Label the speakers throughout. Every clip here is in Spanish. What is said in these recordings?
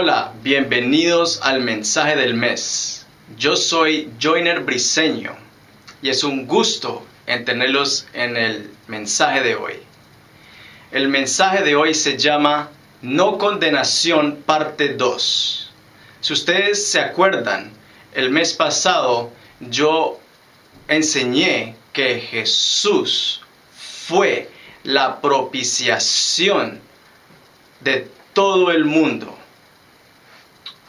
Speaker 1: Hola, bienvenidos al mensaje del mes. Yo soy Joyner Briceño y es un gusto en tenerlos en el mensaje de hoy. El mensaje de hoy se llama No Condenación parte 2. Si ustedes se acuerdan, el mes pasado yo enseñé que Jesús fue la propiciación de todo el mundo.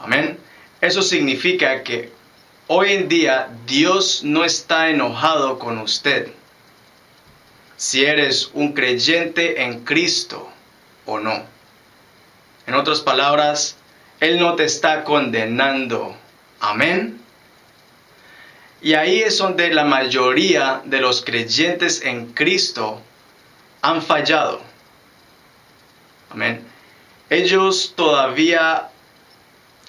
Speaker 1: Amén. Eso significa que hoy en día Dios no está enojado con usted. Si eres un creyente en Cristo o no. En otras palabras, Él no te está condenando. Amén. Y ahí es donde la mayoría de los creyentes en Cristo han fallado. Amén. Ellos todavía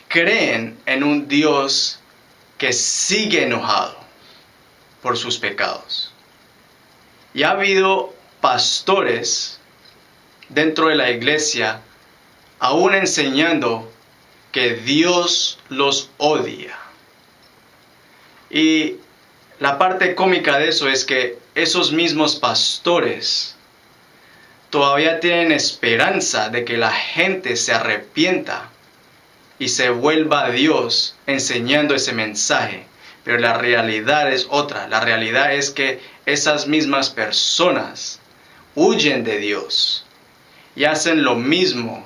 Speaker 1: creen en un Dios que sigue enojado por sus pecados. Y ha habido pastores dentro de la iglesia aún enseñando que Dios los odia. Y la parte cómica de eso es que esos mismos pastores todavía tienen esperanza de que la gente se arrepienta y se vuelva a Dios enseñando ese mensaje. Pero la realidad es otra. La realidad es que esas mismas personas huyen de Dios y hacen lo mismo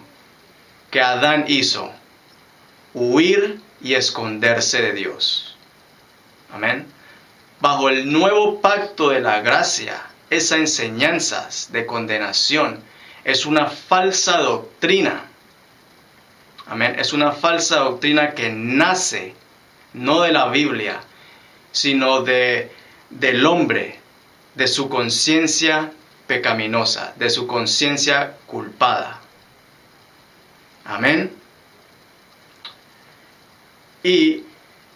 Speaker 1: que Adán hizo: huir y esconderse de Dios. Amén. Bajo el nuevo pacto de la gracia, esas enseñanzas de condenación es una falsa doctrina. Amén. Es una falsa doctrina que nace no de la Biblia, sino del hombre, de su conciencia pecaminosa, de su conciencia culpada. Amén. ¿Y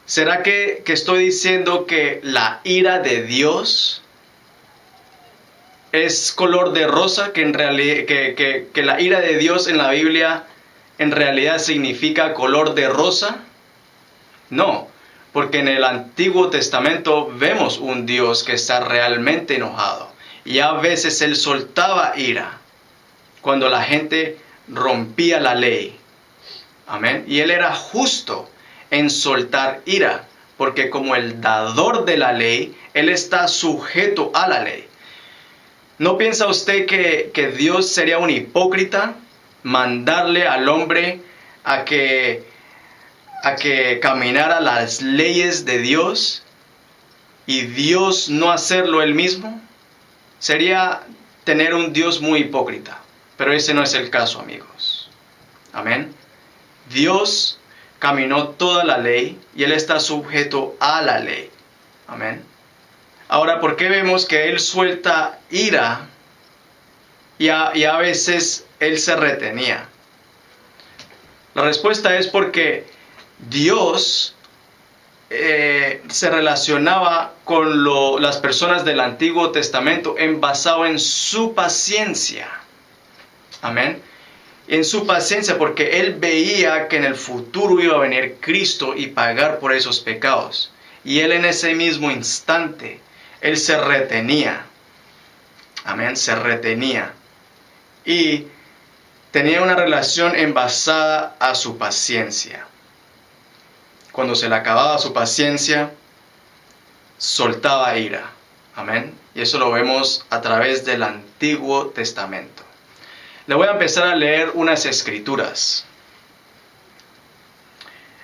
Speaker 1: será que estoy diciendo que la ira de Dios es color de rosa? Que en realidad que la ira de Dios en la Biblia en realidad significa color de rosa. No, porque en el Antiguo Testamento vemos un Dios que está realmente enojado. Y a veces Él soltaba ira cuando la gente rompía la ley. Amén. Y Él era justo en soltar ira, porque como el dador de la ley, Él está sujeto a la ley. ¿No piensa usted que Dios sería un hipócrita mandarle al hombre a que caminara las leyes de Dios y Dios no hacerlo él mismo? Sería tener un Dios muy hipócrita, pero ese no es el caso, amigos. Amén. Dios caminó toda la ley y Él está sujeto a la ley. Amén. Ahora, ¿por qué vemos que Él suelta ira y a veces Él se retenía? La respuesta es porque Dios se relacionaba con las personas del Antiguo Testamento basado en su paciencia. Amén. En su paciencia, porque Él veía que en el futuro iba a venir Cristo y pagar por esos pecados. Y Él en ese mismo instante, Él se retenía. Amén, se retenía. Y tenía una relación basada a su paciencia. Cuando se le acababa su paciencia, soltaba ira. Amén. Y eso lo vemos a través del Antiguo Testamento. Le voy a empezar a leer unas escrituras.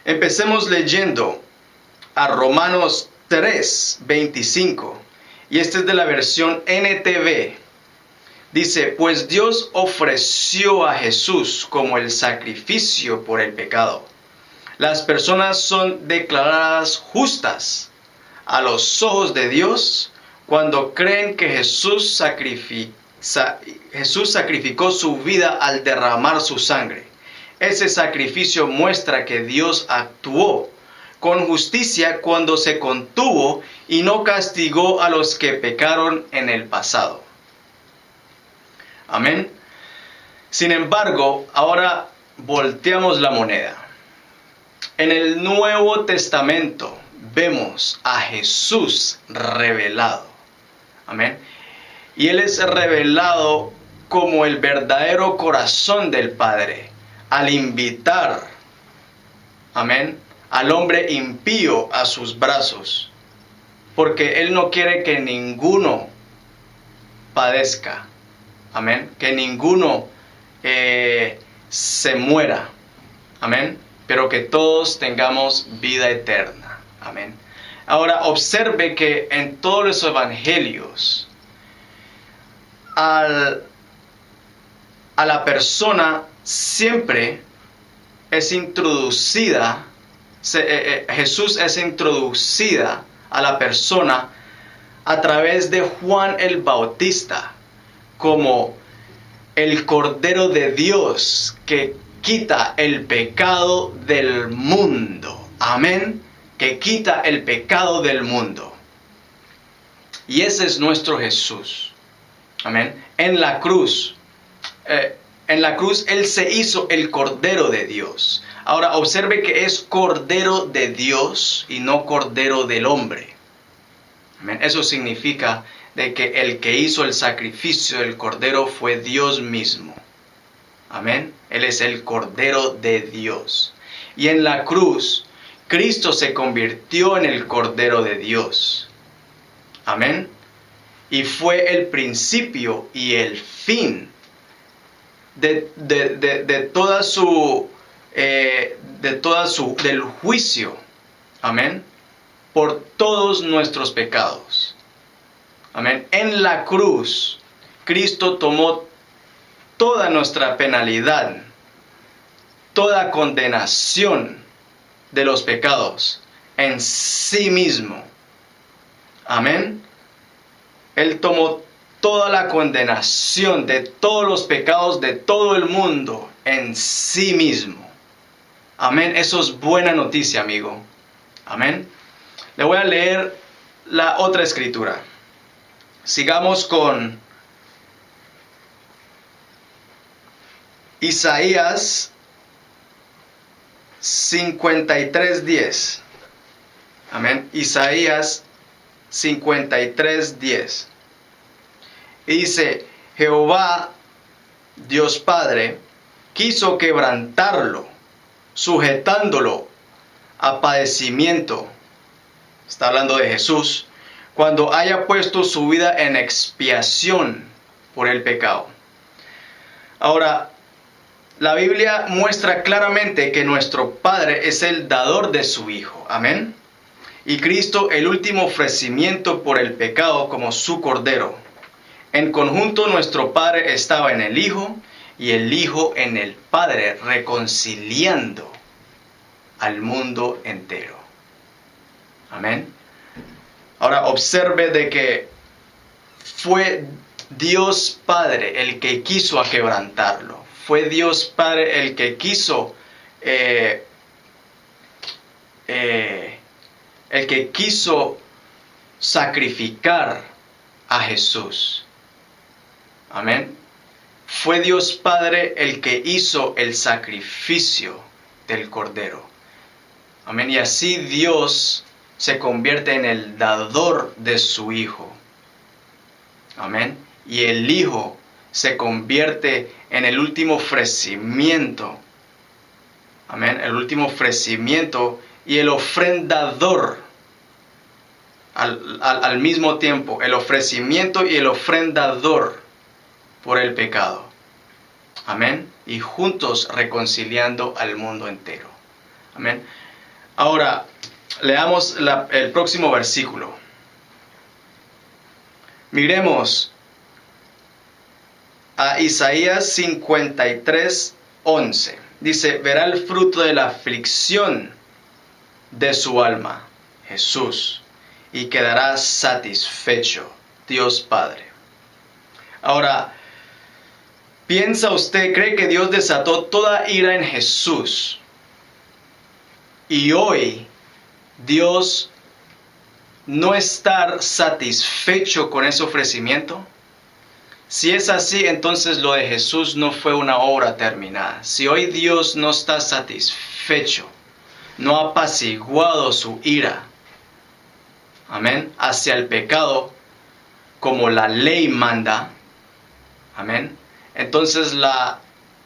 Speaker 1: Empecemos leyendo a Romanos 3:25. Y esta es de la versión NTV. Dice: pues Dios ofreció a Jesús como el sacrificio por el pecado. Las personas son declaradas justas a los ojos de Dios cuando creen que Jesús sacrificó su vida al derramar su sangre. Ese sacrificio muestra que Dios actuó con justicia cuando se contuvo y no castigó a los que pecaron en el pasado. Amén. Sin embargo, ahora volteamos la moneda. En el Nuevo Testamento vemos a Jesús revelado. Amén. Y Él es revelado como el verdadero corazón del Padre al invitar, amén, al hombre impío a sus brazos. Porque Él no quiere que ninguno padezca. Amén. Que ninguno se muera. Amén. Pero que todos tengamos vida eterna. Amén. Ahora observe que en todos los evangelios a la persona siempre es introducida, Jesús es introducida a la persona a través de Juan el Bautista como el Cordero de Dios que quita el pecado del mundo. Amén. Que quita el pecado del mundo. Y ese es nuestro Jesús. Amén. En la cruz Él se hizo el Cordero de Dios. Ahora observe que es Cordero de Dios y no Cordero del hombre. Amén. Eso significa de que el que hizo el sacrificio del Cordero fue Dios mismo. Amén. Él es el Cordero de Dios. Y en la cruz, Cristo se convirtió en el Cordero de Dios. Amén. Y fue el principio y el fin del juicio. Amén. Por todos nuestros pecados. Amén. En la cruz, Cristo tomó toda nuestra penalidad, toda condenación de los pecados en sí mismo. Amén. Él tomó toda la condenación de todos los pecados de todo el mundo en sí mismo. Amén. Eso es buena noticia, amigo. Amén. Le voy a leer la otra escritura. Sigamos con Isaías 53:10. Amén. Isaías 53:10. Y dice, Jehová, Dios Padre, quiso quebrantarlo, sujetándolo a padecimiento. Está hablando de Jesús. Cuando haya puesto su vida en expiación por el pecado. Ahora, la Biblia muestra claramente que nuestro Padre es el dador de su Hijo. Amén. Y Cristo el último ofrecimiento por el pecado como su Cordero. En conjunto nuestro Padre estaba en el Hijo y el Hijo en el Padre, reconciliando al mundo entero. Amén. Ahora observe de que fue Dios Padre el que quiso quebrantarlo. Fue Dios Padre el que quiso sacrificar a Jesús. Amén. Fue Dios Padre el que hizo el sacrificio del Cordero. Amén. Y así Dios se convierte en el dador de su Hijo. Amén. Y el Hijo se convierte en el último ofrecimiento. Amén. El último ofrecimiento y el ofrendador al mismo tiempo. El ofrecimiento y el ofrendador por el pecado. Amén. Y juntos reconciliando al mundo entero. Amén. Ahora, leamos el próximo versículo. Miremos a Isaías 53:11. Dice, verá el fruto de la aflicción de su alma, Jesús, y quedará satisfecho, Dios Padre. Ahora, ¿piensa usted, cree que Dios desató toda ira en Jesús? Y hoy Dios no está satisfecho con ese ofrecimiento. Si es así, entonces lo de Jesús no fue una obra terminada. Si hoy Dios no está satisfecho no ha apaciguado su ira, amén, hacia el pecado como la ley manda, amén. Entonces la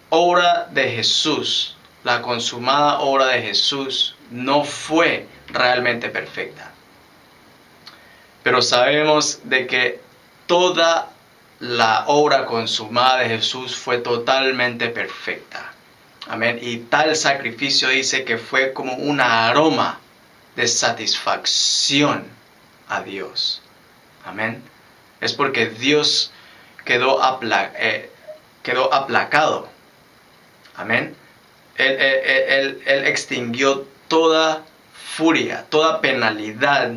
Speaker 1: obra de Jesús, la consumada obra de Jesús, no fue realmente perfecta. Pero sabemos de que toda la obra consumada de Jesús fue totalmente perfecta. Amén. Y tal sacrificio dice que fue como un aroma de satisfacción a Dios. Amén. Es porque Dios quedó aplacado. Amén. Él extinguió toda furia, toda penalidad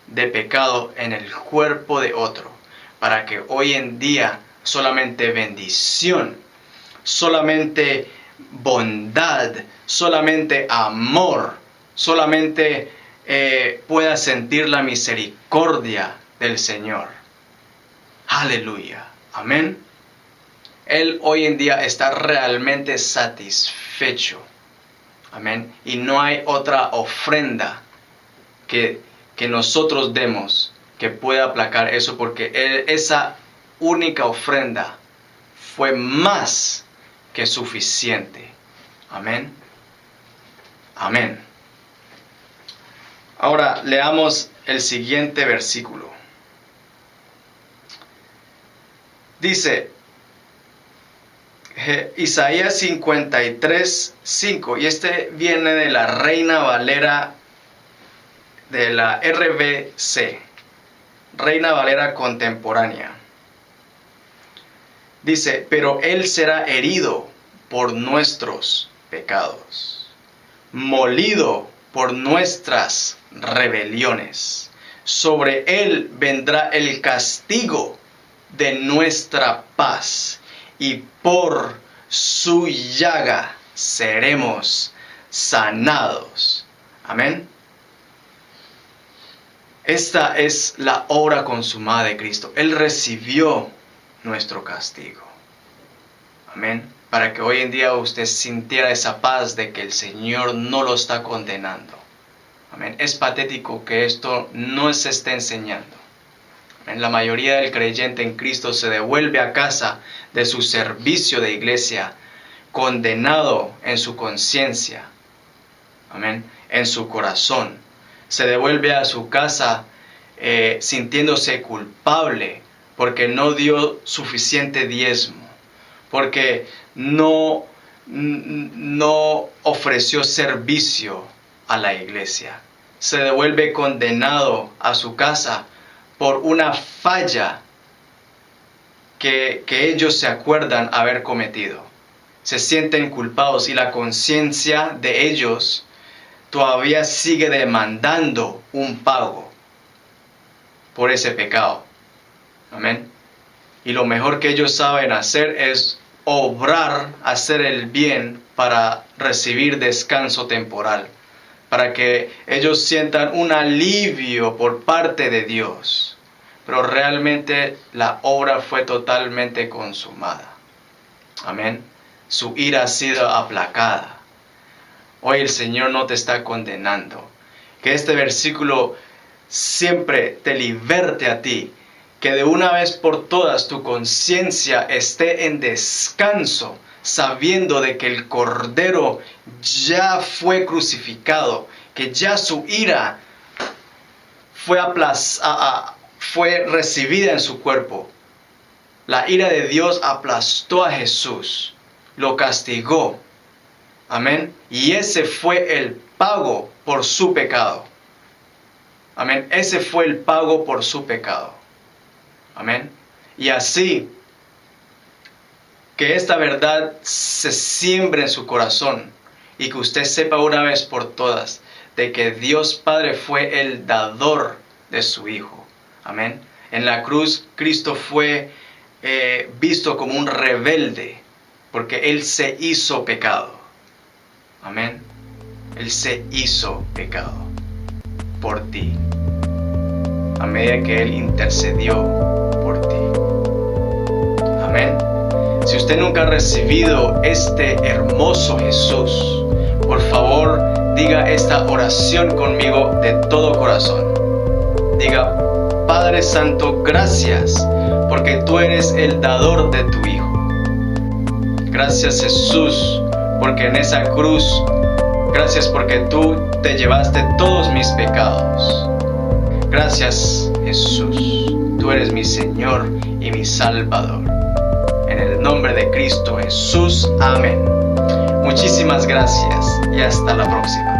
Speaker 1: de pecado en el cuerpo de otro, para que hoy en día solamente bendición, solamente bondad, solamente amor, solamente pueda sentir la misericordia del Señor. Aleluya. Amén. Él hoy en día está realmente satisfecho. Amén. Y no hay otra ofrenda que nosotros demos que pueda aplacar eso, porque esa única ofrenda fue más que suficiente. Amén. Amén. Ahora leamos el siguiente versículo. Dice Isaías 53:5, y este viene de la Reina Valera, de la RVC, Reina Valera contemporánea. Dice, pero Él será herido por nuestros pecados, molido por nuestras rebeliones. Sobre Él vendrá el castigo de nuestra paz, y por su llaga seremos sanados. Amén. Esta es la obra consumada de Cristo. Él recibió nuestro castigo. Amén. Para que hoy en día usted sintiera esa paz de que el Señor no lo está condenando. Amén. Es patético que esto no se esté enseñando. Amén. La mayoría del creyente en Cristo se devuelve a casa de su servicio de iglesia condenado en su conciencia. Amén. En su corazón. Se devuelve a su casa sintiéndose culpable porque no dio suficiente diezmo, porque no ofreció servicio a la iglesia. Se devuelve condenado a su casa por una falla que ellos se acuerdan haber cometido. Se sienten culpados y la conciencia de ellos todavía sigue demandando un pago por ese pecado. Amén. Y lo mejor que ellos saben hacer es obrar, hacer el bien para recibir descanso temporal, para que ellos sientan un alivio por parte de Dios. Pero realmente la obra fue totalmente consumada. Amén. Su ira ha sido aplacada. Hoy el Señor no te está condenando. Que este versículo siempre te liberte a ti. Que de una vez por todas tu conciencia esté en descanso, sabiendo de que el Cordero ya fue crucificado, que ya su ira fue recibida en su cuerpo. La ira de Dios aplastó a Jesús, lo castigó. Amén. Y ese fue el pago por su pecado. Amén. Ese fue el pago por su pecado. Amén. Y así, que esta verdad se siembre en su corazón y que usted sepa una vez por todas de que Dios Padre fue el dador de su Hijo. Amén. En la cruz, Cristo fue visto como un rebelde porque Él se hizo pecado. Amén. Él se hizo pecado por ti, a medida que Él intercedió por ti. Amén. Si usted nunca ha recibido este hermoso Jesús, por favor, diga esta oración conmigo de todo corazón. Diga: Padre Santo, gracias porque tú eres el dador de tu Hijo. Gracias, Jesús, porque en esa cruz, gracias porque tú te llevaste todos mis pecados. Gracias, Jesús, tú eres mi Señor y mi Salvador. En el nombre de Cristo Jesús, amén. Muchísimas gracias y hasta la próxima.